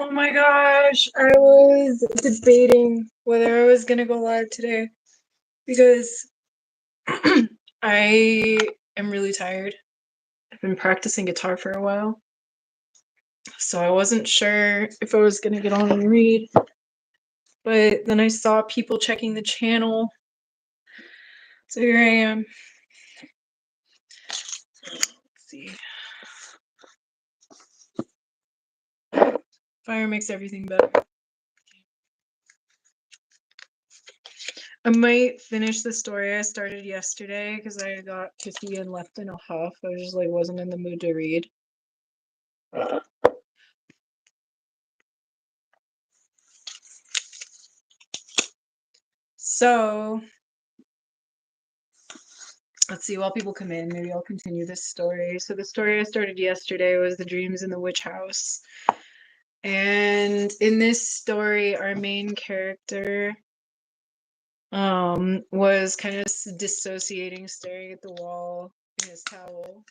Oh my gosh, I was debating whether I was gonna go live today because I am really tired. I've been practicing guitar for a while, so I wasn't sure if I was gonna get on and read, but then I saw people checking the channel, so here I am. Let's see. Fire makes everything better. I might finish the story I started yesterday because I got pissy and left in a huff. I just wasn't in the mood to read. So let's see, while people come in, maybe I'll continue this story. So the story I started yesterday was The Dreams in the Witch House. And in this story, our main character was kind of dissociating, staring at the wall in his towel,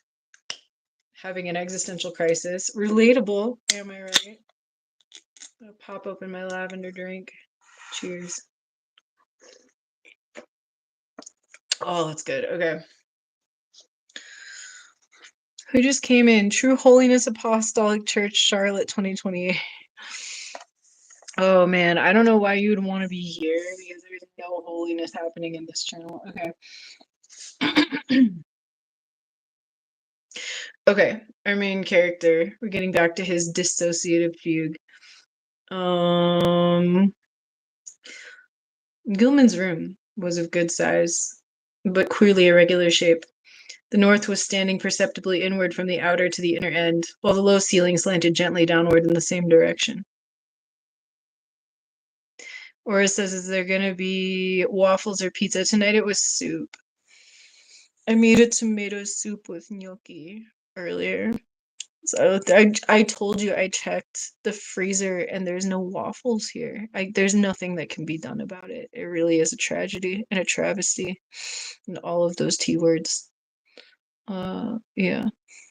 having an existential crisis. Relatable, am I right? I'll pop open my lavender drink. Cheers. Oh, that's good. Okay. Who just came in? True Holiness Apostolic Church, Charlotte, 2028. Oh man, I don't know why you would want to be here because there's no holiness happening in this channel. Okay. Okay, our main character. We're getting back to his dissociative fugue. Gilman's room was of good size, but queerly irregular shape. The north was standing perceptibly inward from the outer to the inner end, while the low ceiling slanted gently downward in the same direction. Or it says, is there gonna be waffles or pizza? Tonight it was soup. I made a tomato soup with gnocchi earlier. So I told you I checked the freezer and there's no waffles here. There's nothing that can be done about it. It really is a tragedy and a travesty and all of those T words. Yeah.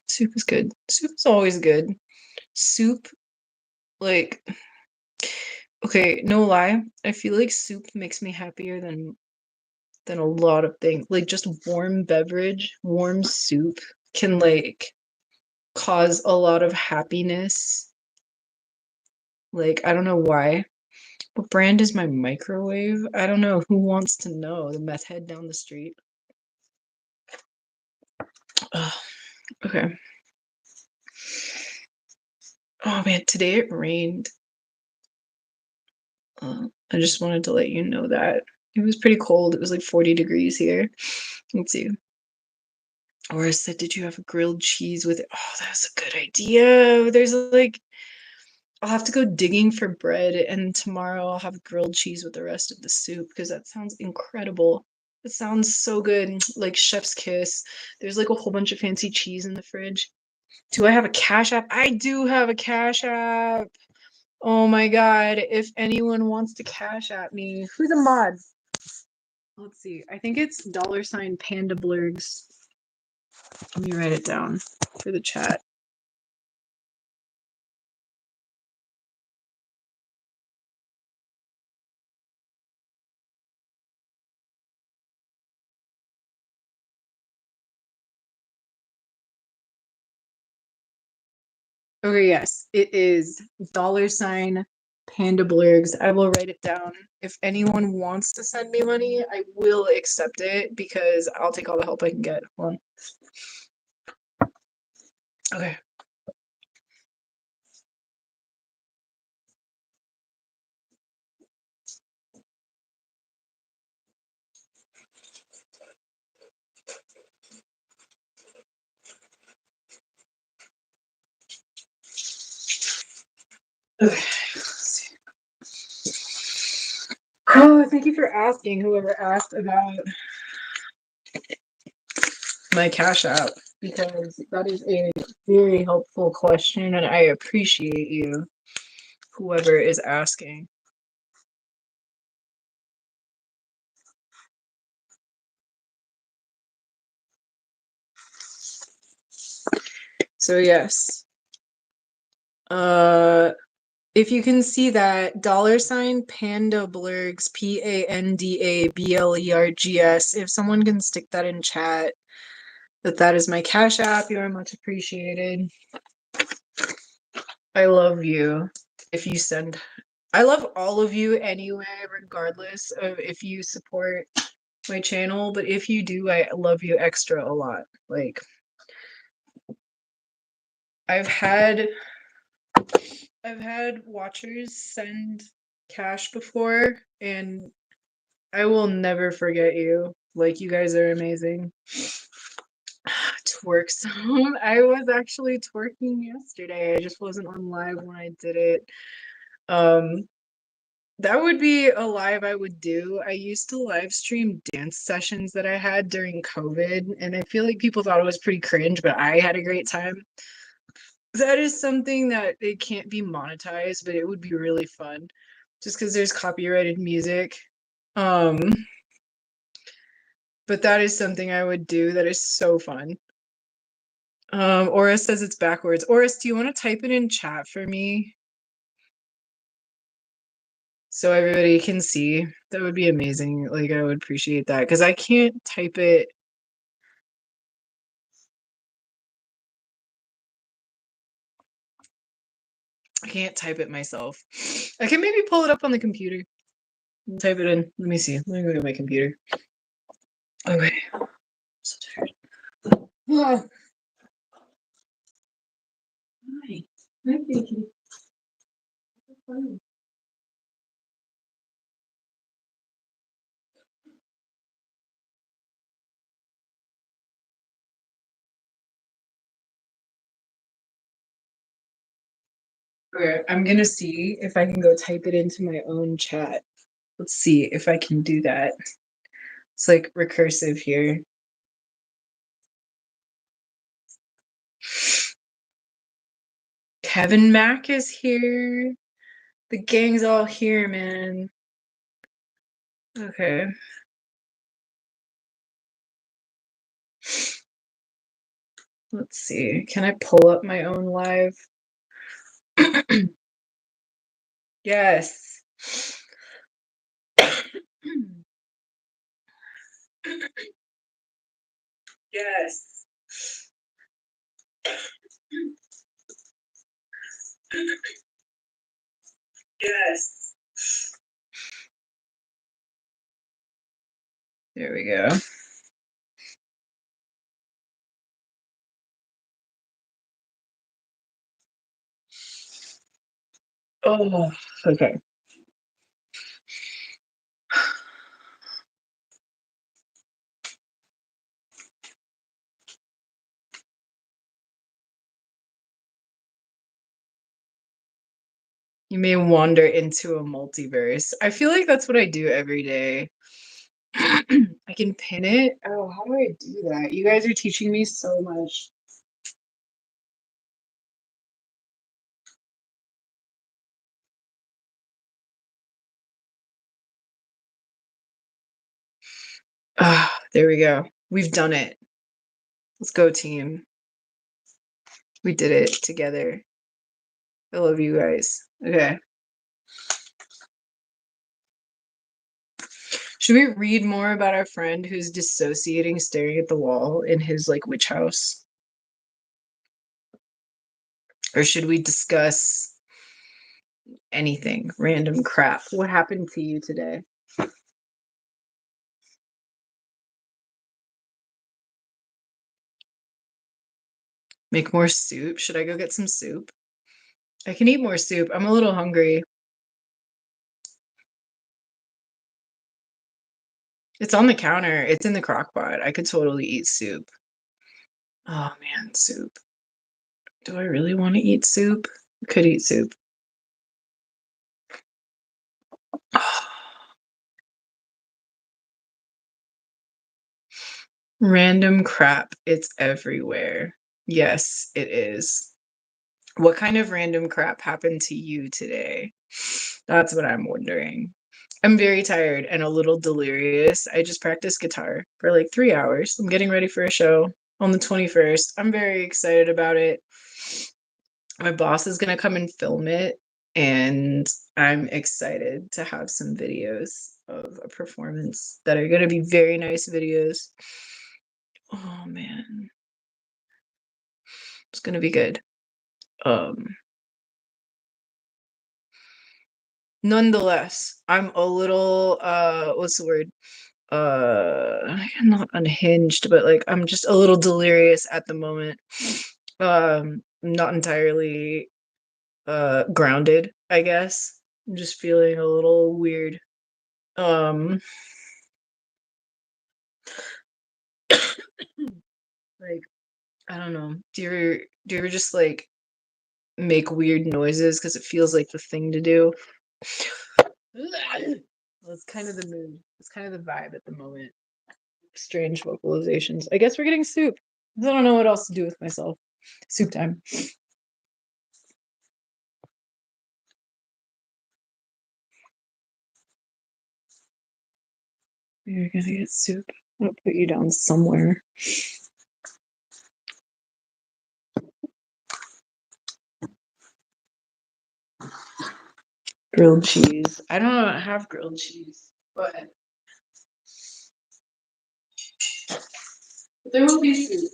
Soup is good. Soup is always good. Soup, like, okay, no lie. I feel like soup makes me happier than a lot of things. Like just warm beverage, warm soup can cause a lot of happiness. Like, I don't know why. What brand is my microwave? I don't know. Who wants to know? The meth head down the street. Ugh, okay. Oh man, today it rained. I just wanted to let you know that. It was pretty cold. It was like 40 degrees here. Let's see. Or said, did you have grilled cheese with it? Oh, that's a good idea. There's I'll have to go digging for bread, and tomorrow I'll have grilled cheese with the rest of the soup because that sounds incredible. It sounds so good, like chef's kiss. There's like a whole bunch of fancy cheese in the fridge. Do I have a Cash App? I do have a Cash App. Oh my God. If anyone wants to Cash App me, who's a mod? Let's see. I think it's $ Panda Blurgs. Let me write it down for the chat. Okay, yes, it is $ Panda Blurgs. I will write it down. If anyone wants to send me money, I will accept it because I'll take all the help I can get. Hold on. Okay. Okay. Let's see. Oh, thank you for asking, whoever asked about my Cash App, because that is a very helpful question, and I appreciate you, whoever is asking. So yes, If you can see that $ Panda Blurgs, PANDABLERGS, if someone can stick that in chat, that is my Cash App, you are much appreciated. I love you. If you send, I love all of you anyway, regardless of if you support my channel, but if you do, I love you extra a lot. Like, I've had watchers send cash before, and I will never forget you. Like, you guys are amazing. Twerk some. I was actually twerking yesterday. I just wasn't on live when I did it. That would be a live I would do. I used to live stream dance sessions that I had during COVID, and I feel like people thought it was pretty cringe, but I had a great time. That is something that it can't be monetized, but it would be really fun just because there's copyrighted music. Um, but that is something I would do. That is so fun. Oris says it's backwards. Oris, do you want to type it in chat for me so everybody can see? That would be amazing. Like, I would appreciate that because I can't type it. I can't type it myself. I can maybe pull it up on the computer and type it in. Let me see. Let me go to my computer. Okay. So tired. Ah. Hi. Hi, Vicky. Okay, I'm gonna see if I can go type it into my own chat. Let's see if I can do that. It's like recursive here. Kevin Mack is here. The gang's all here, man. Okay. Let's see. Can I pull up my own live? Yes. Yes. Yes. There we go. Oh, okay. You may wander into a multiverse. I feel like that's what I do every day. I can pin it. Oh, how do I do that? You guys are teaching me so much. Ah, there we go. We've done it. Let's go, team. We did it together. I love you guys. Okay. Should we read more about our friend who's dissociating, staring at the wall in his like witch house? Or should we discuss anything, random crap? What happened to you today? Make more soup? Should I go get some soup? I can eat more soup. I'm a little hungry. It's on the counter. It's in the crock pot. I could totally eat soup. Oh man, soup. Do I really want to eat soup? I could eat soup. Random crap. It's everywhere. Yes, it is. What kind of random crap happened to you today? That's what I'm wondering. I'm very tired and a little delirious. I just practiced guitar for like 3 hours. I'm getting ready for a show on the 21st. I'm very excited about it. My boss is going to come and film it. and I'm excited to have some videos of a performance that are going to be very nice videos. Oh man, it's going to be good. Nonetheless, I'm a little what's the word? Not unhinged, but like I'm just a little delirious at the moment. Not entirely grounded, I guess. I'm just feeling a little weird. Um like I don't know. Do you ever just like make weird noises because it feels like the thing to do? Well, it's kind of the mood. It's kind of the vibe at the moment. Strange vocalizations. I guess we're getting soup. I don't know what else to do with myself. Soup time. You're gonna get soup. I'm gonna put you down somewhere. Grilled cheese. I don't have grilled cheese, but there will be soup.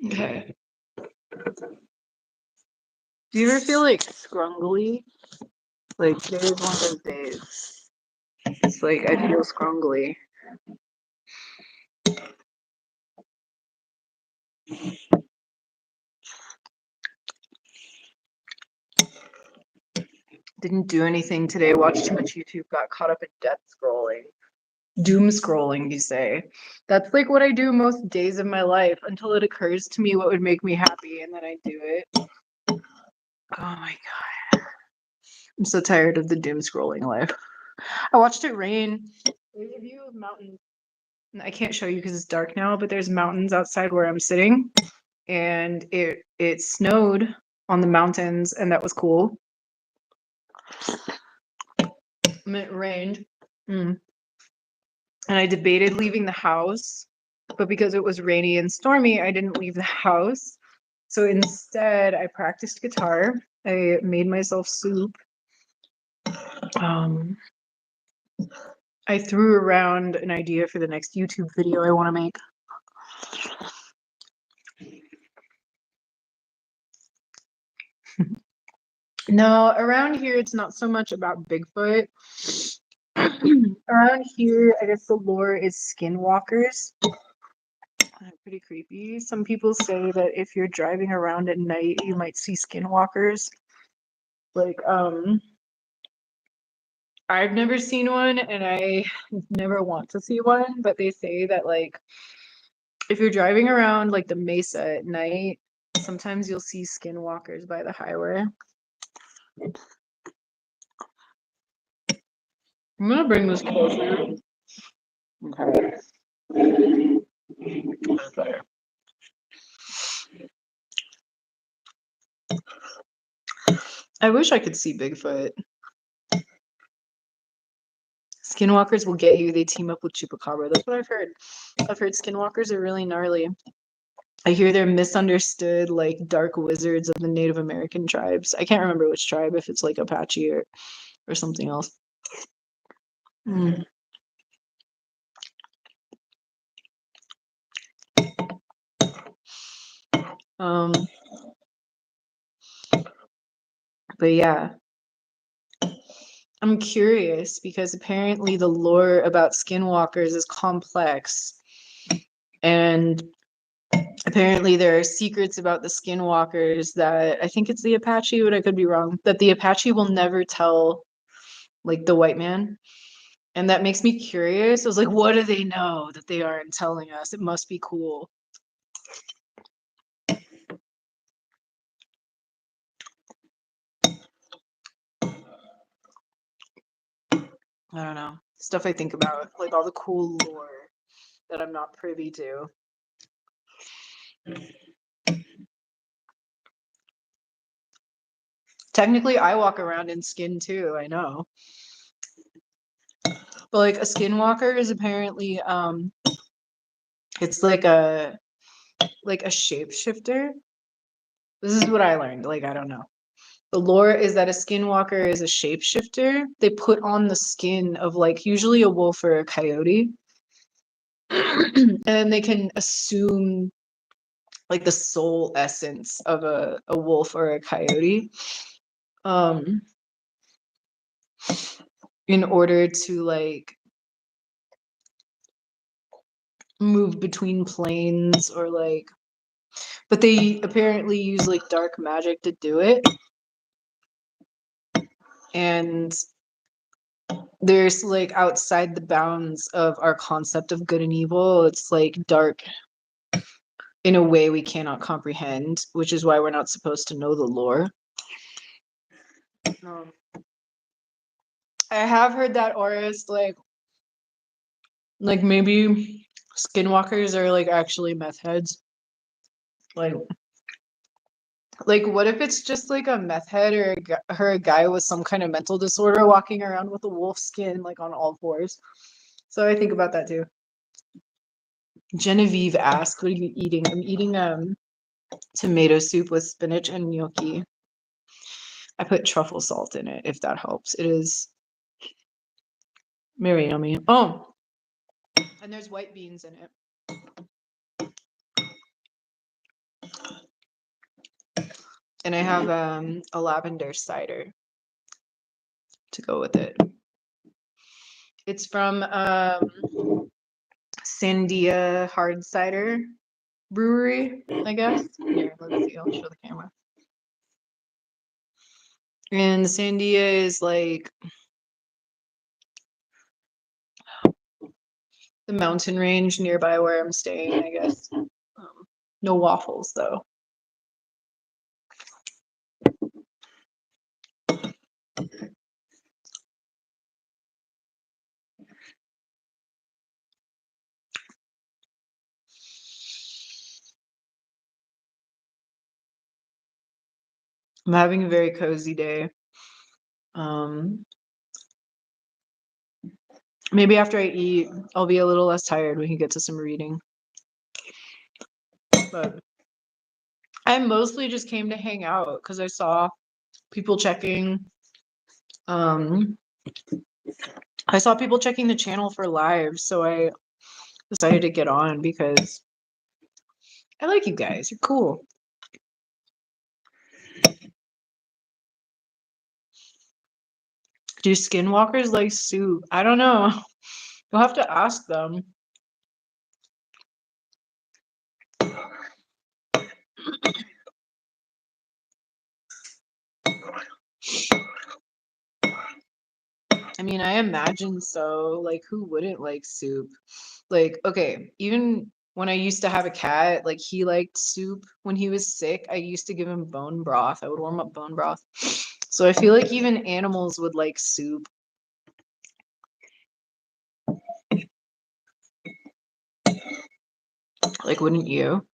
Okay. Do you ever feel like scrungly? Like today is one of those days. It's like I feel scrungly. Didn't do anything today. Watched too much YouTube. Got caught up in death scrolling. Doom scrolling, you say? That's like what I do most days of my life until it occurs to me what would make me happy, and then I do it. Oh my god. I'm so tired of the doom scrolling life. I watched it rain. There's a view of mountains. I can't show you because it's dark now, but there's mountains outside where I'm sitting, and it snowed on the mountains, and that was cool. And it rained. And I debated leaving the house, but because it was rainy and stormy, I didn't leave the house. So instead, I practiced guitar. I made myself soup. I threw around an idea for the next YouTube video I want to make. No, around here, it's not so much about Bigfoot. Around here, I guess the lore is skinwalkers. Pretty creepy. Some people say that if you're driving around at night, you might see skinwalkers. Like, I've never seen one and I never want to see one, but they say that like if you're driving around like the mesa at night, sometimes you'll see skinwalkers by the highway. I'm gonna bring this closer. Okay. Okay. I wish I could see Bigfoot. Skinwalkers will get you. They team up with Chupacabra. That's what I've heard. I've heard skinwalkers are really gnarly. I hear they're misunderstood, like dark wizards of the Native American tribes. I can't remember which tribe, if it's like Apache or something else. Mm. But yeah, I'm curious because apparently the lore about skinwalkers is complex, and apparently there are secrets about the skinwalkers that I think it's the Apache, but I could be wrong, that the Apache will never tell like the white man. And that makes me curious. I was like, what do they know that they aren't telling us? It must be cool. I don't know. Stuff I think about, like all the cool lore that I'm not privy to. Technically, I walk around in skin too, I know. But like a skinwalker is apparently it's like a shapeshifter. This is what I learned. Like, I don't know. The lore is that a skinwalker is a shapeshifter. They put on the skin of like usually a wolf or a coyote. And then they can assume like the soul essence of a wolf or a coyote. In order to like move between planes or like, but they apparently use like dark magic to do it. And there's like outside the bounds of our concept of good and evil. It's like dark in a way we cannot comprehend, which is why we're not supposed to know the lore. I have heard that Aurist like maybe skinwalkers are like actually meth heads. Like what if it's just like a meth head or a guy with some kind of mental disorder walking around with a wolf skin like on all fours? So I think about that too. Genevieve asked, "What are you eating?" I'm eating tomato soup with spinach and gnocchi. I put truffle salt in it, if that helps. It is very yummy. Oh, and there's white beans in it. And I have a lavender cider to go with it. It's from Sandia Hard Cider Brewery, I guess. Here, let's see. I'll show the camera. And Sandia is like the mountain range nearby where I'm staying, I guess. No waffles, though. I'm having a very cozy day. Maybe after I eat, I'll be a little less tired. We can get to some reading. But I mostly just came to hang out because I saw people checking. I saw people checking the channel for live, so I decided to get on because I like you guys. You're cool. Do skinwalkers like soup? I don't know. You'll have to ask them. I mean, I imagine so. Like, who wouldn't like soup? Like, okay, even when I used to have a cat, like he liked soup. When he was sick, I used to give him bone broth. I would warm up bone broth. So I feel like even animals would like soup. Like, wouldn't you?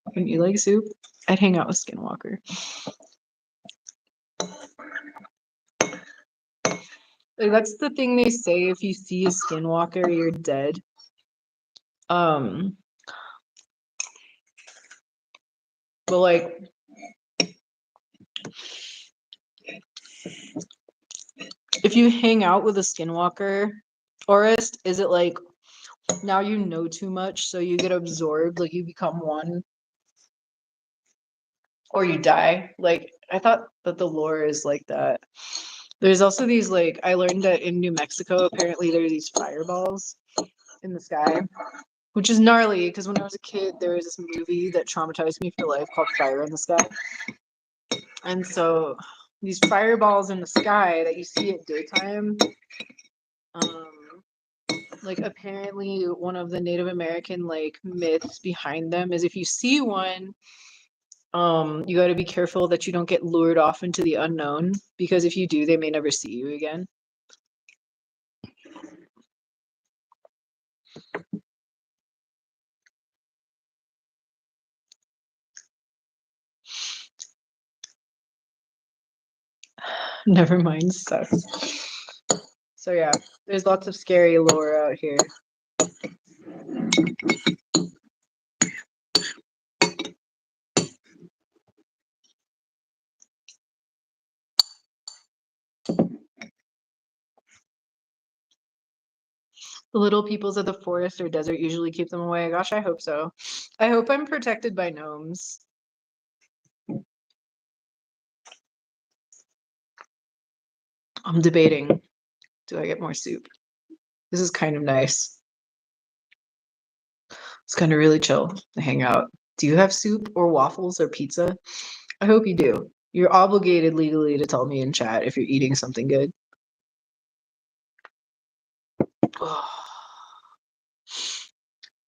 Wouldn't you like soup? I'd hang out with Skinwalker. Like, that's the thing they say, if you see a skinwalker, you're dead. But like if you hang out with a skinwalker Aurist, is it like now you know too much, so you get absorbed, like you become one? Or you die? Like, I thought that the lore is like that. There's also these, like, I learned that in New Mexico, apparently there are these fireballs in the sky, which is gnarly because when I was a kid, there was this movie that traumatized me for life called Fire in the Sky. And so these fireballs in the sky that you see at daytime, like apparently one of the Native American like myths behind them is if you see one, you got to be careful that you don't get lured off into the unknown, because if you do, they may never see you again. Never mind, sucks. So yeah, there's lots of scary lore out here. The little peoples of the forest or desert usually keep them away. Gosh, I hope so. I hope I'm protected by gnomes. I'm debating. Do I get more soup? This is kind of nice. It's kind of really chill to hang out. Do you have soup or waffles or pizza? I hope you do. You're obligated legally to tell me in chat if you're eating something good.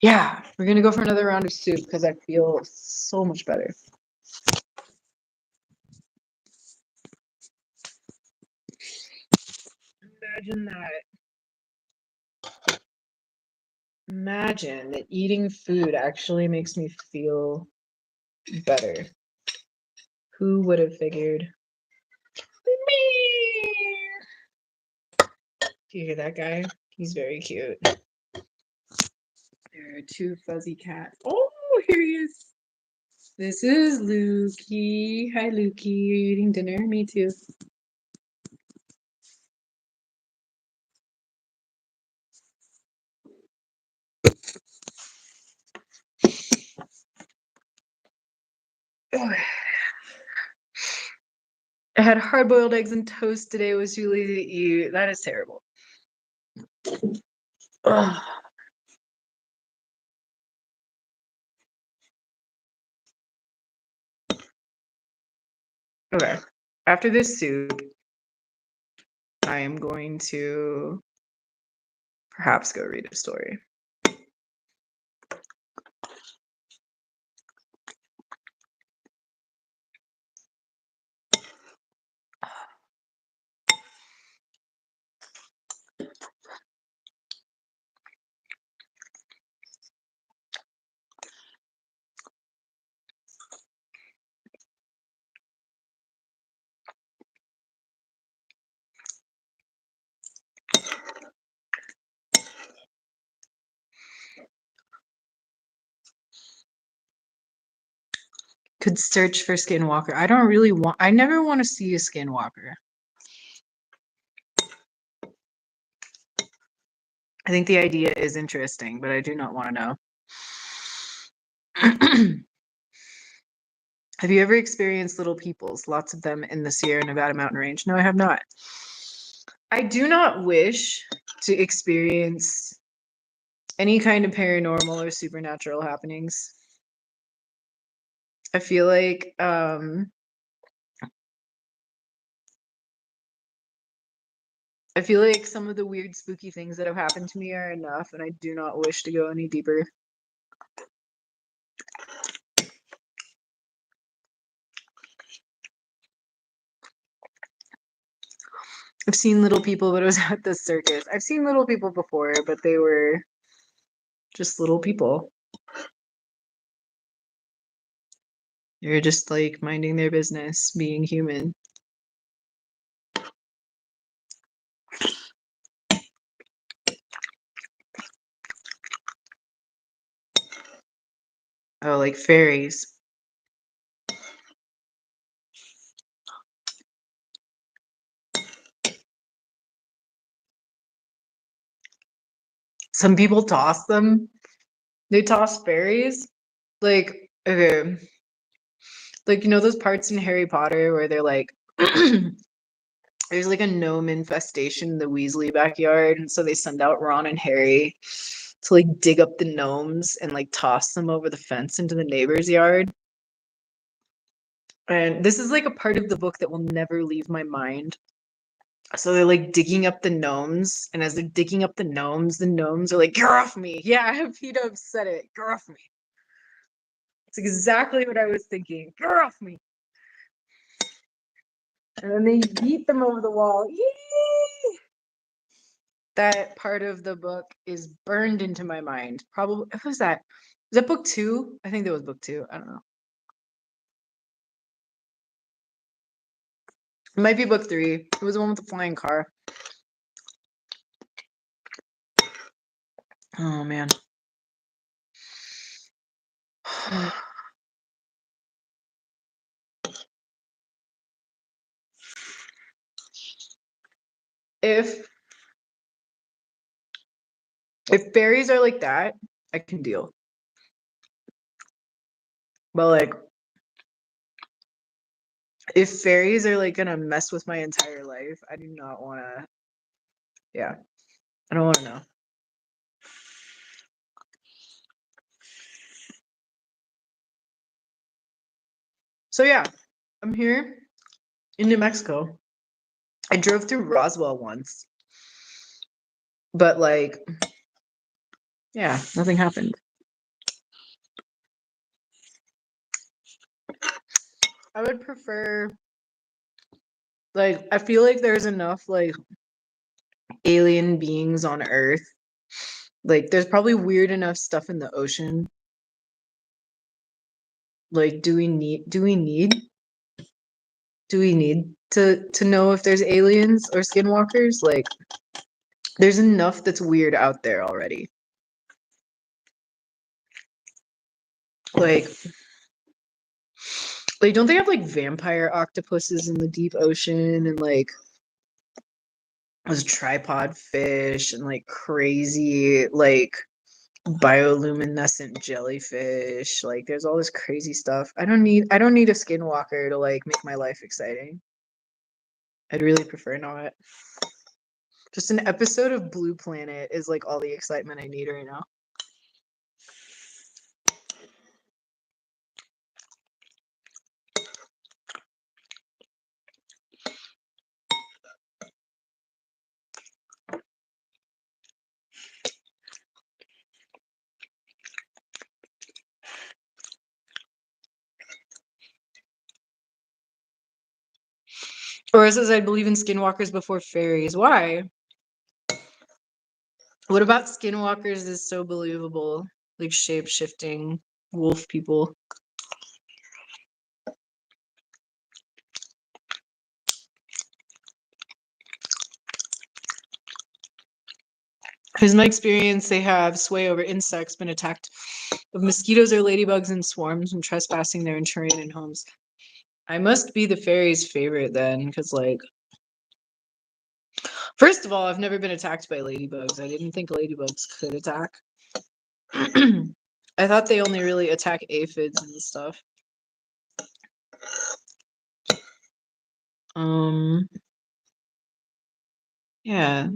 Yeah, we're gonna go for another round of soup because I feel so much better. Imagine that. Imagine that eating food actually makes me feel better. Who would have figured? Do you hear that guy? He's very cute. There are two fuzzy cats. Oh, here he is. This is Lukey. Hi, Lukey. Are you eating dinner? Me too. I had hard-boiled eggs and toast today. It was too lazy to eat. That is terrible. Ugh. Okay. After this soup, I am going to perhaps go read a story. Could search for Skinwalker. I never want to see a Skinwalker. I think the idea is interesting, but I do not want to know. Have you ever experienced little peoples? Lots of them in the Sierra Nevada mountain range. No, I have not. I do not wish to experience any kind of paranormal or supernatural happenings. I feel like some of the weird, spooky things that have happened to me are enough, and I do not wish to go any deeper. I've seen little people, but it was at the circus. I've seen little people before, but they were just little people. They're just like minding their business, being human. Oh, like fairies. Some people toss them. They toss fairies. Like, okay. Like, you know those parts in Harry Potter where they're like, there's like a gnome infestation in the Weasley backyard, and so they send out Ron and Harry to like dig up the gnomes and like toss them over the fence into the neighbor's yard. And this is like a part of the book that will never leave my mind. So they're like digging up the gnomes, and as they're digging up the gnomes are like, "Get off me!" Yeah, Peter said it. Get off me. It's exactly what I was thinking. Get off me. And then they beat them over the wall. Yee! that part of the book is burned into my mind. Probably, what was that? Was that book 2? I think that was book 2. I don't know. It might be book 3. It was the one with the flying car. Oh man. If fairies are like that, I can deal. But like, if fairies are like gonna mess with my entire life, I do not want to. Yeah, I don't want to know. So yeah, I'm here in New Mexico. I drove through Roswell once, but like, yeah, nothing happened. I would prefer, like, I feel like there's enough like alien beings on Earth. Like, there's probably weird enough stuff in the ocean. Like, do we need to know if there's aliens or skinwalkers? Like, there's enough that's weird out there already. Like, don't they have like vampire octopuses in the deep ocean and like those tripod fish and like crazy like bioluminescent jellyfish? Like, there's all this crazy stuff. I don't need a skinwalker to like make my life exciting. I'd really prefer not. Just an episode of Blue Planet is like all the excitement I need right now. Or it says I believe in skinwalkers before fairies. Why? What about skinwalkers is so believable? Like shape-shifting wolf people. In my experience, they have sway over insects, been attacked of mosquitoes or ladybugs in swarms when trespassing their Enturian homes. I must be the fairy's favorite then, because like, first of all, I've never been attacked by ladybugs. I didn't think ladybugs could attack. I thought they only really attack aphids and stuff. Yeah.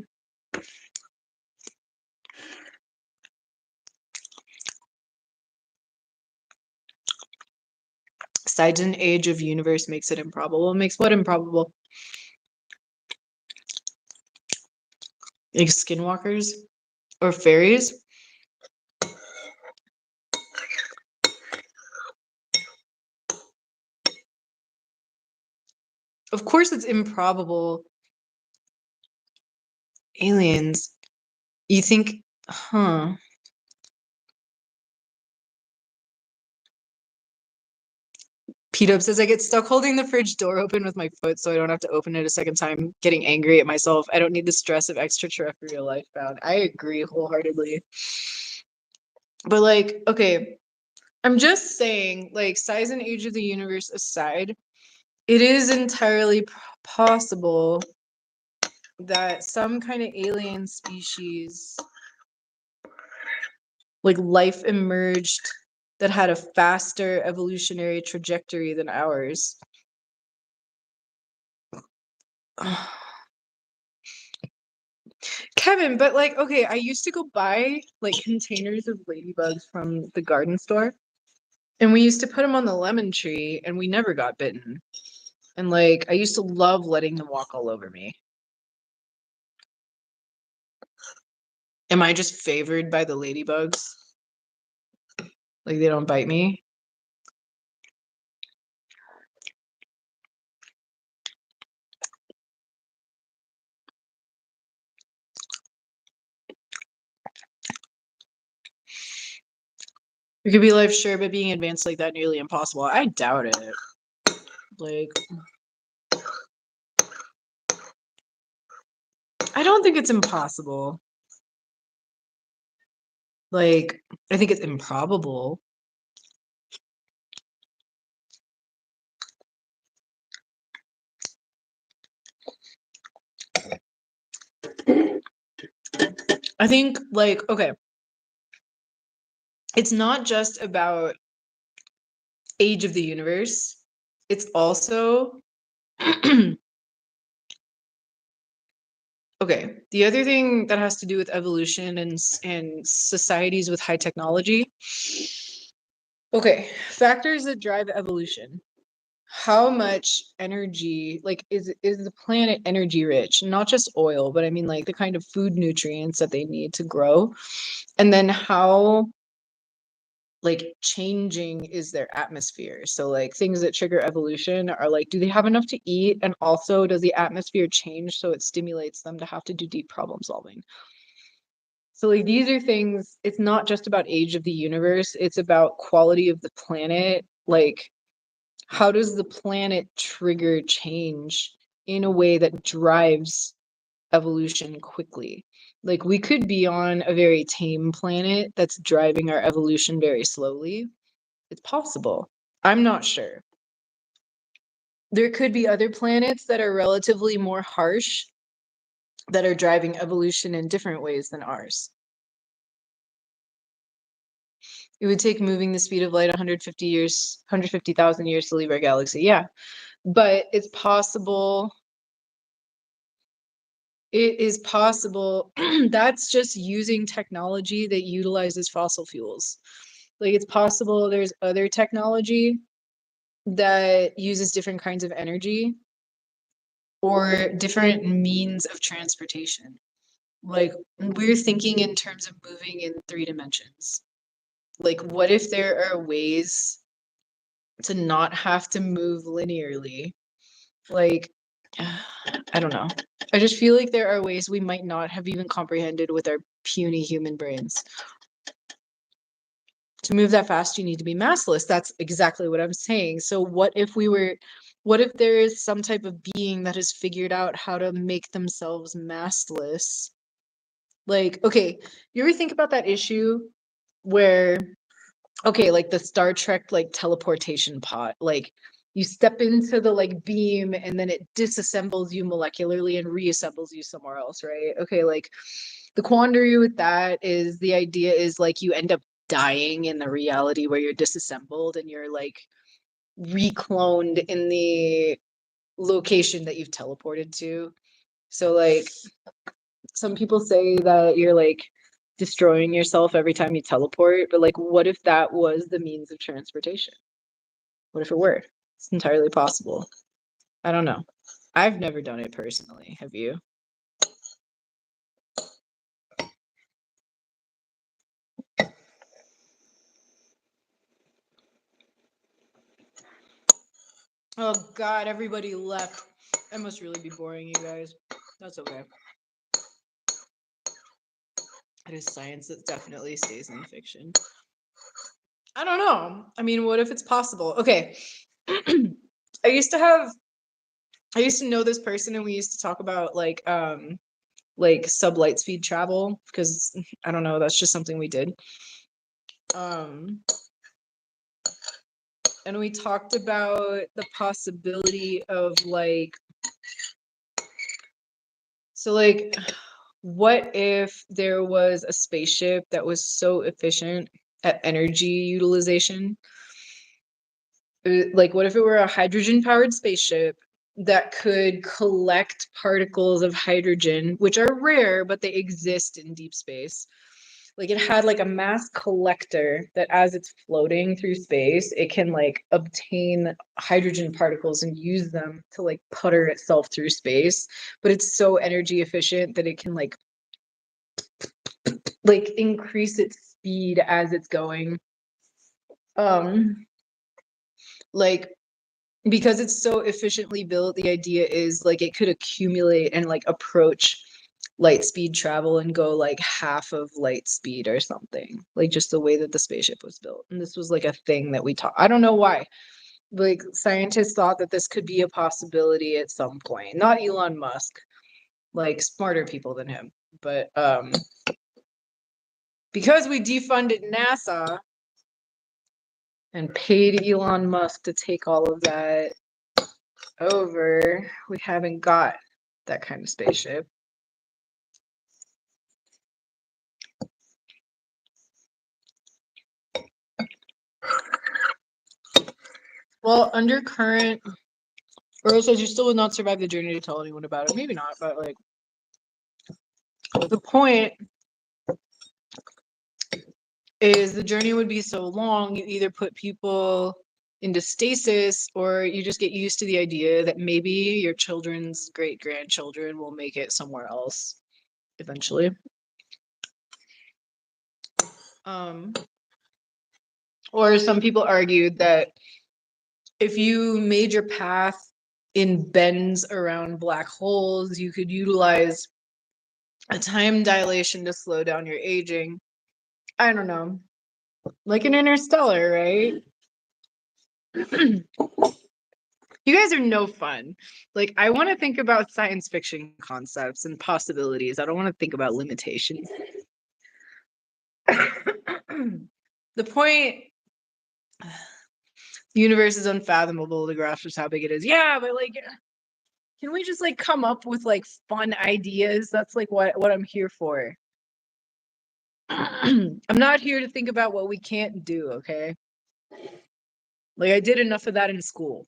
Sides and age of universe makes it improbable. Makes what improbable? Like skinwalkers or fairies? Of course it's improbable. Aliens. You think, huh? P-Dub says, I get stuck holding the fridge door open with my foot so I don't have to open it a second time, getting angry at myself. I don't need the stress of extraterrestrial life bound. I agree wholeheartedly. But like, okay, I'm just saying, like, size and age of the universe aside, it is entirely possible that some kind of alien species, like life emerged that had a faster evolutionary trajectory than ours. Kevin, but like, okay, I used to go buy like containers of ladybugs from the garden store, and we used to put them on the lemon tree, and we never got bitten. And like, I used to love letting them walk all over me. Am I just favored by the ladybugs? Like, they don't bite me? It could be life, sure, but being advanced like that nearly impossible. I doubt it. Like, I don't think it's impossible. Like, I think it's improbable. I think, like, okay, it's not just about age of the universe. It's also okay. The other thing that has to do with evolution and societies with high technology. Okay, factors that drive evolution. How much energy, like, is the planet energy rich? Not just oil, but I mean like the kind of food nutrients that they need to grow. And then how like changing is their atmosphere. So like things that trigger evolution are like, do they have enough to eat? And also, does the atmosphere change so it stimulates them to have to do deep problem solving? So like these are things, it's not just about age of the universe, it's about quality of the planet. Like, how does the planet trigger change in a way that drives evolution quickly? Like, we could be on a very tame planet that's driving our evolution very slowly. It's possible. I'm not sure. There could be other planets that are relatively more harsh that are driving evolution in different ways than ours. It would take moving the speed of light 150 years, 150,000 years to leave our galaxy. Yeah. But it's possible. It is possible. That's just using technology that utilizes fossil fuels. Like, it's possible there's other technology that uses different kinds of energy or different means of transportation. Like, we're thinking in terms of moving in 3 dimensions. Like, what if there are ways to not have to move linearly? Like, I don't know. I just feel like there are ways we might not have even comprehended with our puny human brains. To move that fast, you need to be massless. That's exactly what I'm saying. So what if there is some type of being that has figured out how to make themselves massless? Like, okay, you ever think about that issue where, okay, like the Star Trek like teleportation pod, like you step into the like beam and then it disassembles you molecularly and reassembles you somewhere else, right? Okay, like the quandary with that is the idea is like you end up dying in the reality where you're disassembled and you're like recloned in the location that you've teleported to. So like some people say that you're like destroying yourself every time you teleport, but like what if that was the means of transportation? What if it were? It's entirely possible. I don't know. I've never done it personally. Have you? Oh God, everybody left. I must really be boring you guys. That's okay. It is science that definitely stays in fiction. I don't know. I mean, what if it's possible? Okay. I used to know this person and we used to talk about like sublight speed travel because I don't know, that's just something we did. Um and we talked about the possibility of like, so like, what if there was a spaceship that was so efficient at energy utilization? Like, what if it were a hydrogen powered spaceship that could collect particles of hydrogen, which are rare, but they exist in deep space? Like, it had like a mass collector that as it's floating through space, it can like obtain hydrogen particles and use them to like putter itself through space. But it's so energy efficient that it can like increase its speed as it's going. Um, like because it's so efficiently built, the idea is like it could accumulate and like approach light speed travel and go like half of light speed or something, like just the way that the spaceship was built. And this was like a thing that we taught. I don't know why. Like scientists thought that this could be a possibility at some point. Not Elon Musk, like smarter people than him, but because we defunded NASA and paid Elon Musk to take all of that over, we haven't got that kind of spaceship. Well, undercurrent, Earl says you still would not survive the journey to tell anyone about it. Maybe not, but like the point is the journey would be so long, you either put people into stasis or you just get used to the idea that maybe your children's great grandchildren will make it somewhere else eventually. Or some people argued that if you made your path in bends around black holes, you could utilize a time dilation to slow down your aging. I don't know. Like an Interstellar, right? You guys are no fun. Like, I want to think about science fiction concepts and possibilities. I don't want to think about limitations. The point, the universe is unfathomable. The grasp is how big it is. Yeah, but like, can we just like come up with like fun ideas? That's like what I'm here for. I'm not here to think about what we can't do, okay? Like I did enough of that in school.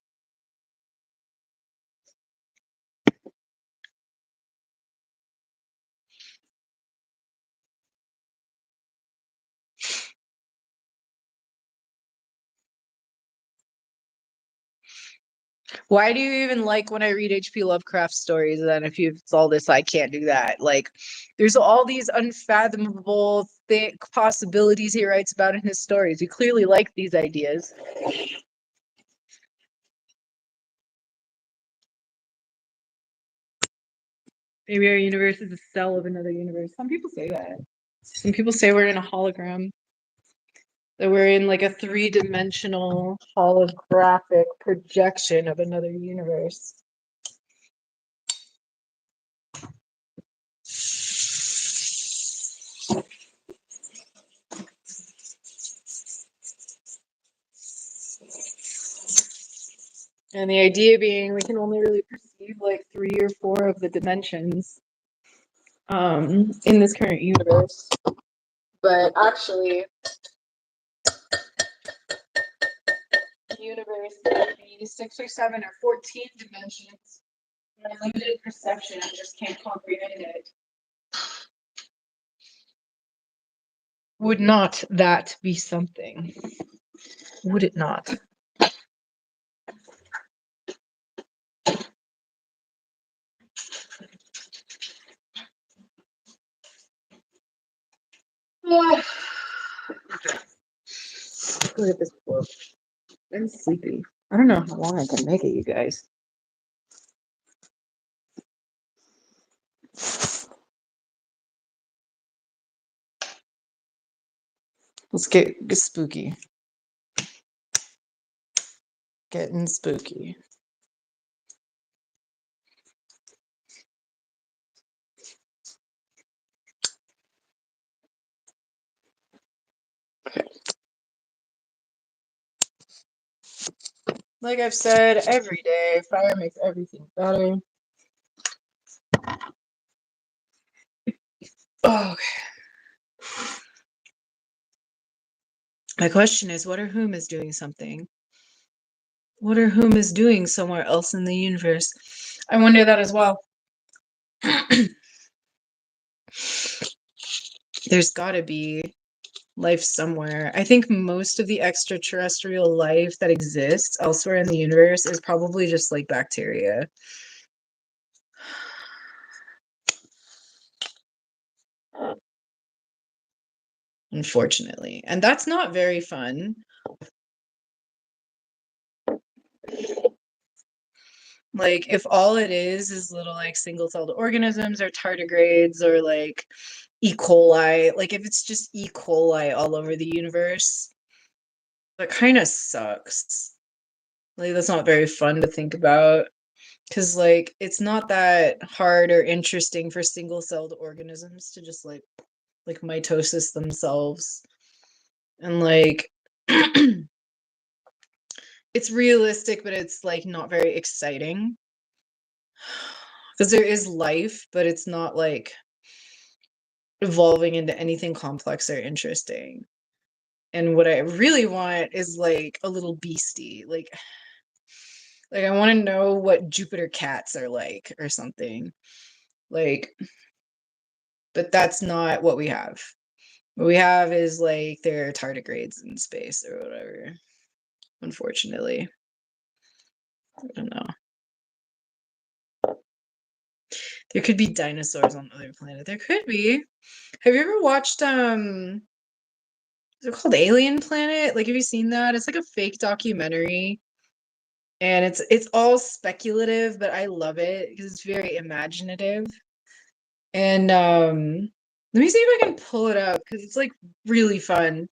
Why do you even like when I read H.P. Lovecraft stories then if you all this I can't do that? Like there's all these unfathomable thick possibilities he writes about in his stories. You clearly like these ideas. Maybe our universe is a cell of another universe. Some people say that. Some people say we're in a hologram. That we're in like a 3-dimensional holographic projection of another universe. And the idea being we can only really perceive like 3 or 4 of the dimensions in this current universe. But actually, the universe could be 6 or 7 or 14 dimensions. And our limited perception just can't comprehend it. Would not that be something? Would it not? Look at this book. I'm sleepy. I don't know how long I can make it, you guys. Let's get spooky. Getting spooky. Okay. Like I've said, every day, fire makes everything better. Oh, okay. My question is, what or whom is doing something? What or whom is doing somewhere else in the universe? I wonder that as well. There's got to be life somewhere. I think most of the extraterrestrial life that exists elsewhere in the universe is probably just like bacteria. Unfortunately. And that's not very fun. Like if all it is little like single-celled organisms or tardigrades or like E. coli, like if it's just E. coli all over the universe, that kind of sucks. Like that's not very fun to think about because like it's not that hard or interesting for single-celled organisms to just like mitosis themselves and like it's realistic, but it's like not very exciting because there is life, but it's not like evolving into anything complex or interesting. And what I really want is like a little beastie. Like I want to know what Jupiter cats are like or something. Like, but that's not what we have. What we have is like there are tardigrades in space or whatever. Unfortunately. I don't know. There could be dinosaurs on other planet. There could be. Have you ever watched is it called Alien Planet? Like have you seen that? It's like a fake documentary and it's all speculative, but I love it because it's very imaginative. And let me see if I can pull it up because it's like really fun.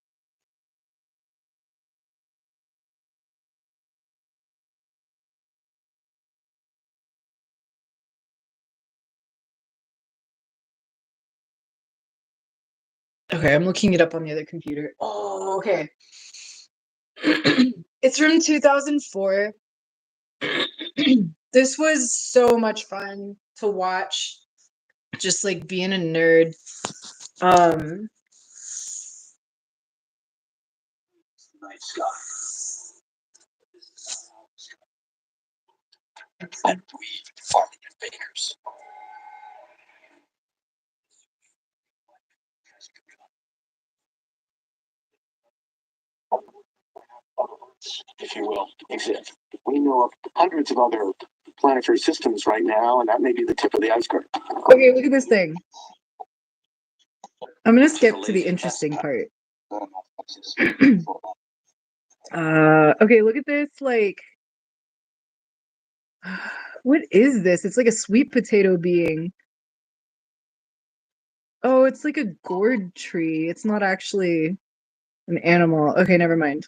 Okay, I'm looking it up on the other computer. Oh, okay. It's from 2004. This was so much fun to watch, just like being a nerd. Um, Night sky. And we farming and bakers. If you will, exist. We know of hundreds of other planetary systems right now, and that may be the tip of the iceberg. okay, look at this thing. I'm gonna skip to the interesting part. Okay, look at this. Like, what is this? It's like a sweet potato being. Oh, it's like a gourd tree. It's not actually an animal. Okay, never mind.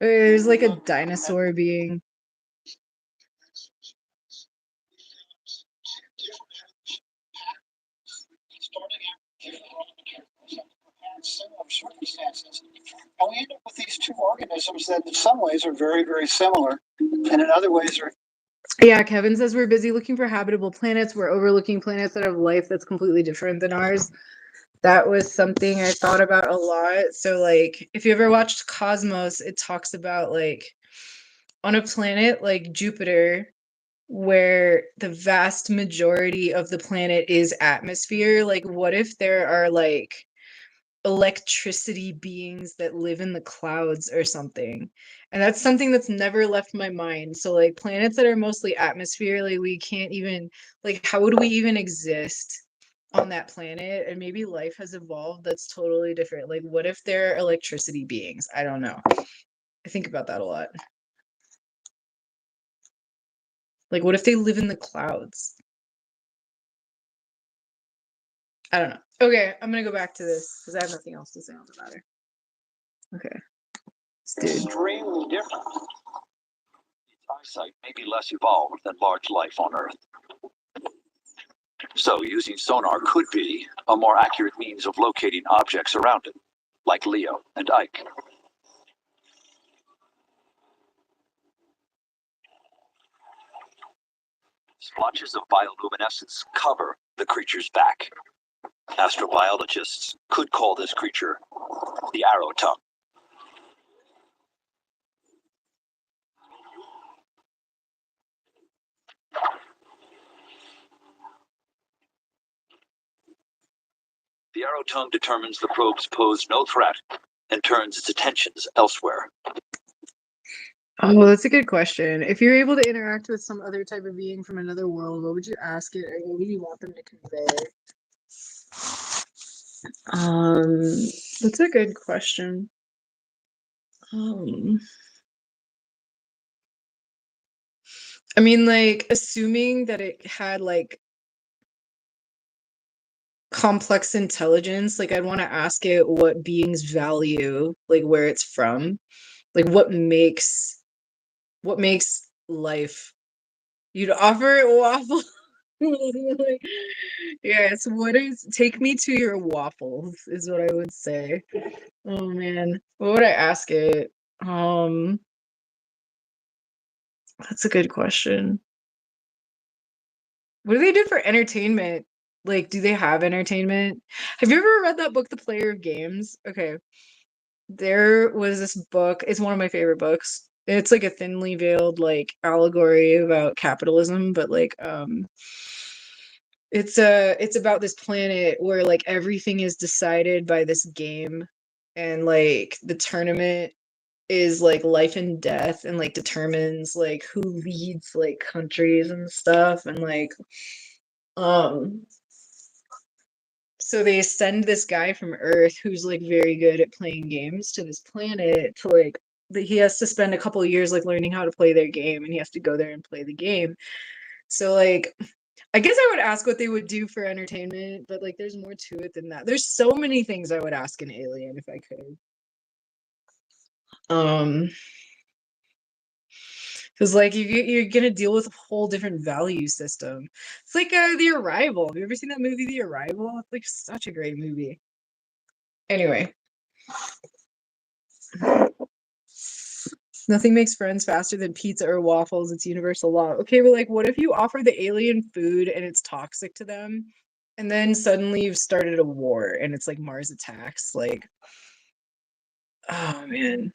There's like a dinosaur being. Similar circumstances. And we end up with these two organisms that in some ways are very, very similar, and in other ways are. Yeah, Kevin says we're busy looking for habitable planets. We're overlooking planets that have life that's completely different than ours. That was something I thought about a lot. So, like, if you ever watched Cosmos, it talks about like on a planet like Jupiter, where the vast majority of the planet is atmosphere, like, what if there are like electricity beings that live in the clouds or something? And that's something that's never left my mind. So like planets that are mostly atmosphere, like we can't even, like how would we even exist on that planet? And maybe life has evolved that's totally different. Like what if they're electricity beings? I don't know. I think about that a lot. Like what if they live in the clouds? I don't know. Okay, I'm gonna go back to this because I have nothing else to say on the matter. Okay. Extremely different. Its eyesight may be less evolved than large life on Earth. So using sonar could be a more accurate means of locating objects around it, like Leo and Ike. Splotches of bioluminescence cover the creature's back. Astrobiologists could call this creature the arrow tongue. The arrow tongue determines the probes pose no threat and turns its attentions elsewhere. Oh, that's a good question. If you're able to interact with some other type of being from another world, what would you ask it, or what would you want them to convey? That's a good question. Um, I mean, like, assuming that it had like complex intelligence, like I'd want to ask it what beings value, like where it's from, like what makes life. You'd offer it waffle. Like, yes, what is take me to your waffles is what I would say. Oh man. What would I ask it? Um, that's a good question. What do they do for entertainment? Like, do they have entertainment? Have you ever read that book, The Player of Games? Okay. There was this book, it's one of my favorite books. It's like a thinly veiled like allegory about capitalism, but like it's about this planet where like everything is decided by this game, and like the tournament is like life and death, and like determines like who leads like countries and stuff, and like um so they send this guy from Earth who's like very good at playing games to this planet to like he has to spend a couple of years like learning how to play their game, and he has to go there and play the game. So like I guess I would ask what they would do for entertainment, but like there's more to it than that. There's so many things I would ask an alien if I could. Um because like you're gonna deal with a whole different value system. It's like The Arrival. Have you ever seen that movie, The Arrival? It's like such a great movie. Anyway, nothing makes friends faster than pizza or waffles. It's universal law. Okay, but like, what if you offer the alien food and it's toxic to them, and then suddenly you've started a war and it's like Mars attacks? Like, oh man.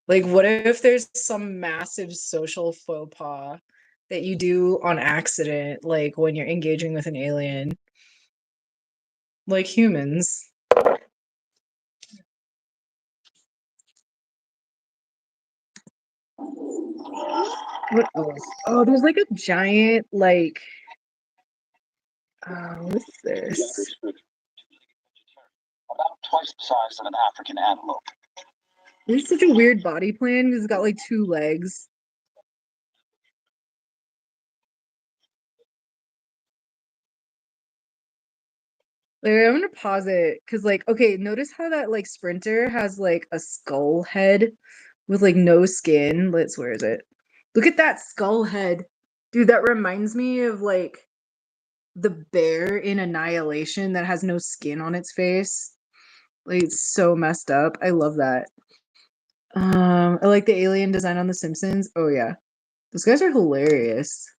Like, what if there's some massive social faux pas that you do on accident, like when you're engaging with an alien, like humans? What else? Oh, there's like a giant, like, what's this? About twice the size of an African antelope. This is such a weird body plan because it's got like two legs. Like, I'm gonna pause it because, like, okay, notice how that like sprinter has like a skull head with like no skin. Where is it? Look at that skull head. Dude, that reminds me of like the bear in Annihilation that has no skin on its face. Like, it's so messed up. I love that. I like the alien design on The Simpsons. Oh yeah. Those guys are hilarious.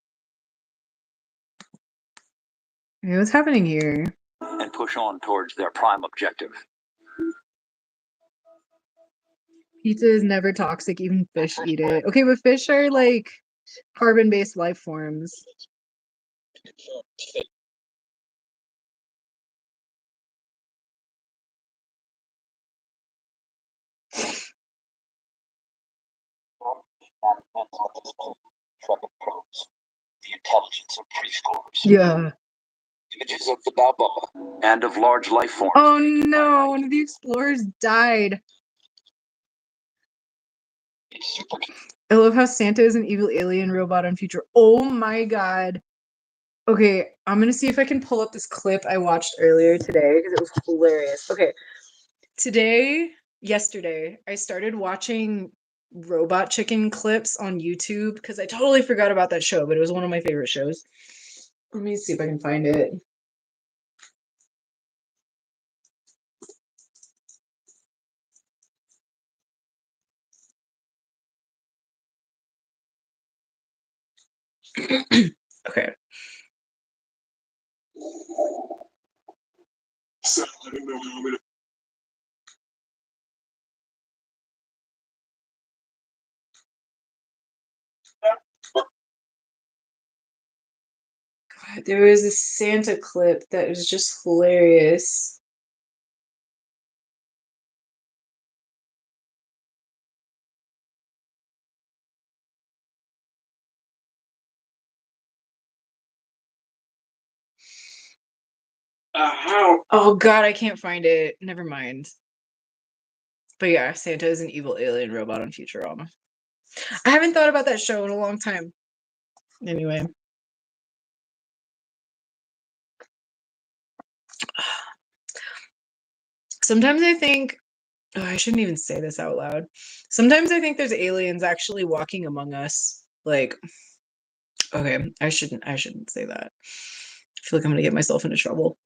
Okay, what's happening here? And push on towards their prime objective. Pizza is never toxic, even fish eat it. Okay, but fish are like carbon-based life forms. The intelligence of preschoolers. Yeah. Images of the Baba and of large life forms. Oh no, one of the explorers died. I love how Santa is an evil alien robot on Future. Oh my god. Okay, I'm gonna see if I can pull up this clip I watched earlier today because it was hilarious. Okay, yesterday, I started watching Robot Chicken clips on YouTube because I totally forgot about that show, but it was one of my favorite shows. Let me see if I can find it. Okay. So, I don't know how many. God, there was a Santa clip that was just hilarious. How? Oh God, I can't find it. Never mind. But yeah, Santa is an evil alien robot on Futurama. I haven't thought about that show in a long time. Anyway. Sometimes I think, oh, I shouldn't even say this out loud. Sometimes I think there's aliens actually walking among us. Like, okay, I shouldn't say that. I feel like I'm gonna get myself into trouble.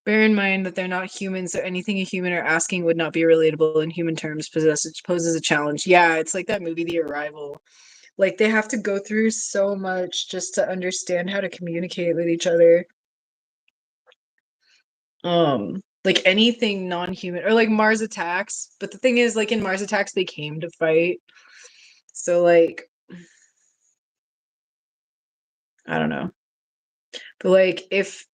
Bear in mind that they're not human, so anything a human are asking would not be relatable in human terms, poses a challenge. Yeah, it's like that movie, The Arrival. Like they have to go through so much just to understand how to communicate with each other. Like anything non-human or like Mars Attacks. But the thing is, like in Mars Attacks, they came to fight. So like, I don't know. But like if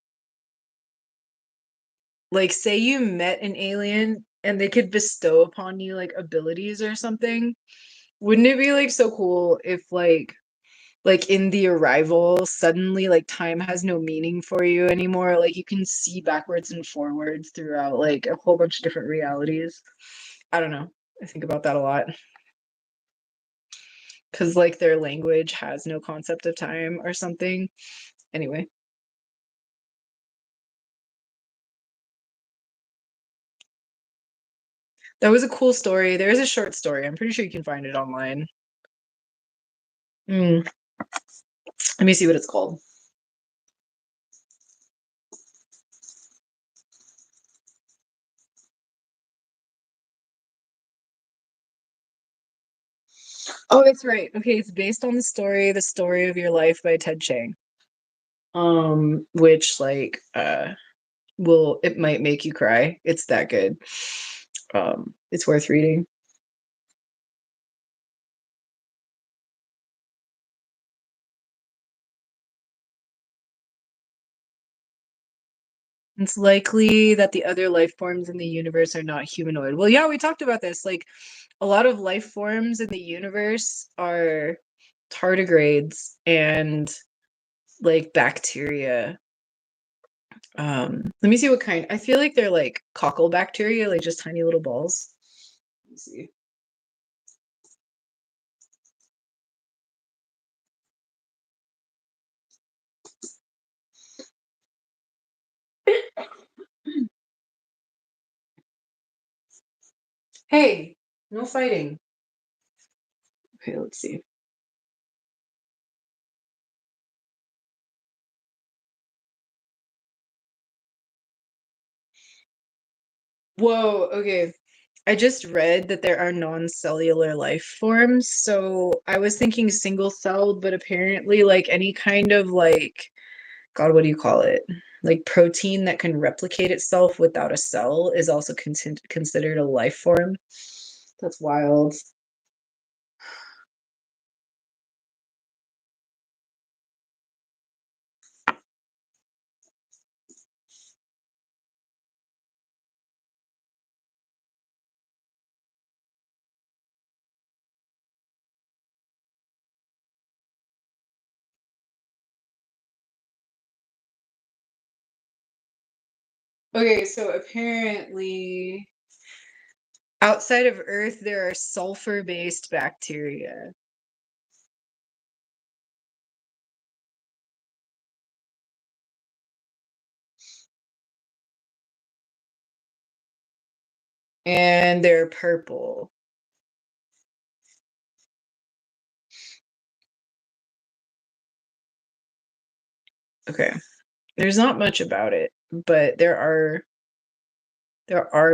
like say you met an alien and they could bestow upon you like abilities or something, wouldn't it be like so cool if like in The Arrival suddenly like time has no meaning for you anymore, like you can see backwards and forwards throughout like a whole bunch of different realities. I don't know, I think about that a lot because like their language has no concept of time or something. Anyway, that was a cool story. There is a short story, I'm pretty sure you can find it online. Mm, let me see what it's called. Oh, that's right. Okay, it's based on the story of your life by Ted Chiang. Which like will it might make you cry. It's that good. It's worth reading. It's likely that the other life forms in the universe are not humanoid. Well, yeah, we talked about this. Like a lot of life forms in the universe are tardigrades and like bacteria. Let me see what kind. I feel like they're like cockle bacteria, like just tiny little balls. Let me see. Hey, no fighting. Okay, let's see. Whoa, okay. I just read that there are non-cellular life forms, so I was thinking single-celled, but apparently like any kind of like, God, what do you call it? Like protein that can replicate itself without a cell is also considered a life form. That's wild. Okay, so apparently outside of Earth, there are sulfur-based bacteria. And they're purple. Okay. There's not much about it, but there are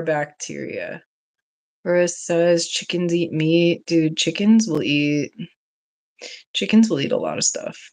bacteria. Whereas says chickens eat meat. Dude, chickens will eat a lot of stuff.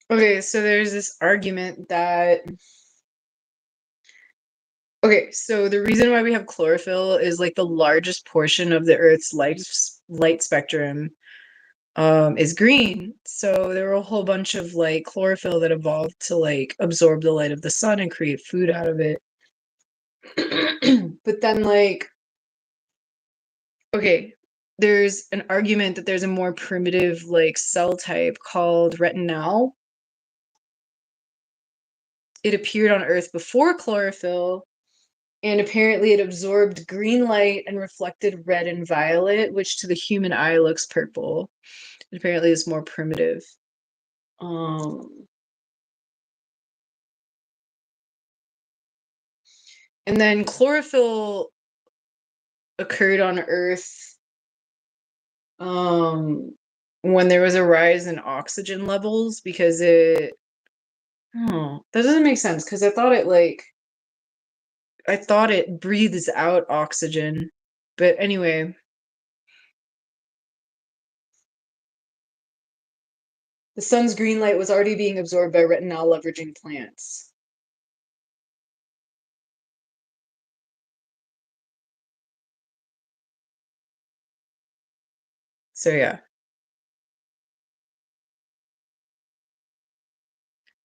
Okay, so there's this argument that okay, so the reason why we have chlorophyll is like the largest portion of the Earth's light spectrum is green. So there were a whole bunch of like chlorophyll that evolved to like absorb the light of the sun and create food out of it. But then like, okay, there's an argument that there's a more primitive like cell type called retinal. It appeared on Earth before chlorophyll, and apparently it absorbed green light and reflected red and violet, which to the human eye looks purple. It apparently is more primitive. And then chlorophyll occurred on Earth when there was a rise in oxygen levels because it oh, that doesn't make sense because I thought it breathes out oxygen. But anyway, the sun's green light was already being absorbed by retinal leveraging plants. So yeah.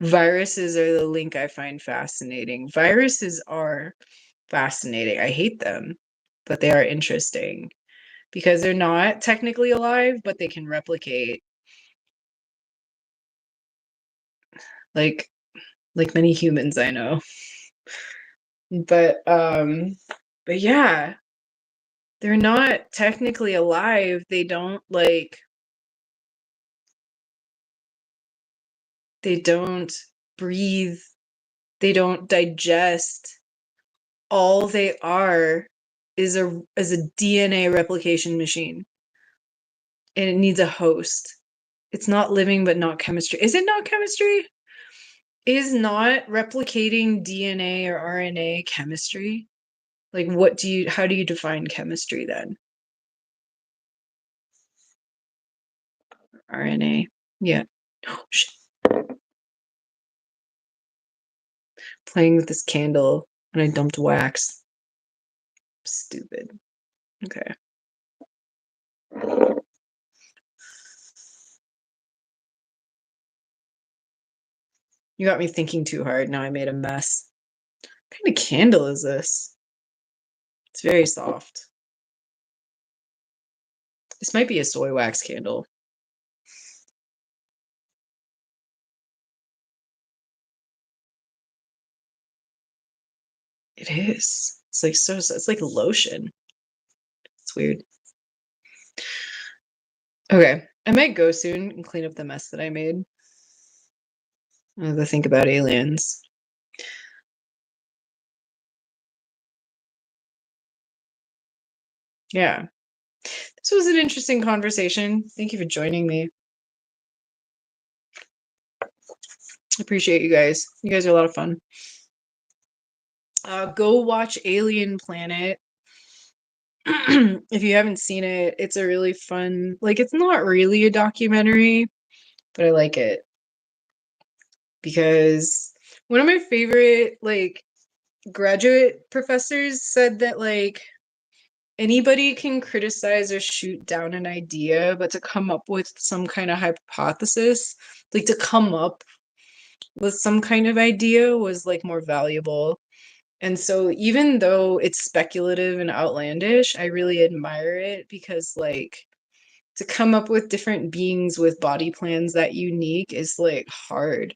Viruses are the link I find fascinating. Viruses are fascinating. I hate them, but they are interesting because they're not technically alive, but they can replicate. Like many humans I know. But yeah, they're not technically alive. They don't breathe, they don't digest. All they are is a DNA replication machine. And it needs a host. It's not living but not chemistry. Is it not chemistry? Is not replicating DNA or RNA chemistry? Like how do you define chemistry then? RNA. Yeah. Oh, shit. Playing with this candle and I dumped wax. Stupid. Okay. You got me thinking too hard. Now I made a mess. What kind of candle is this? It's very soft. This might be a soy wax candle. It is. It's like lotion. It's weird. Okay. I might go soon and clean up the mess that I made. I have to think about aliens. Yeah. This was an interesting conversation. Thank you for joining me. I appreciate you guys. You guys are a lot of fun. Go watch Alien Planet. If you haven't seen it, it's a really fun, like it's not really a documentary, but I like it because one of my favorite like graduate professors said that like anybody can criticize or shoot down an idea, but to come up with some kind of hypothesis, like to come up with some kind of idea was like more valuable. And so even though it's speculative and outlandish, I really admire it because like to come up with different beings with body plans that unique is like hard.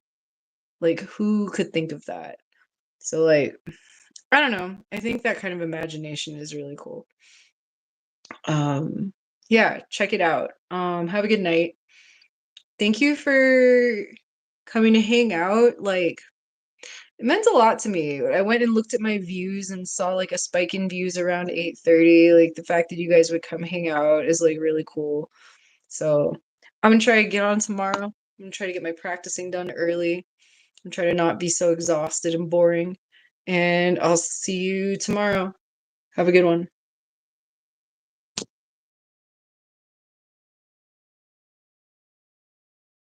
Like who could think of that? So like I don't know. I think that kind of imagination is really cool. Yeah, check it out. Have a good night. Thank you for coming to hang out. Like it meant a lot to me. I went and looked at my views and saw like a spike in views around 8:30. Like the fact that you guys would come hang out is like really cool. So I'm gonna try to get on tomorrow. I'm gonna try to get my practicing done early and try to not be so exhausted and boring. And I'll see you tomorrow. Have a good one.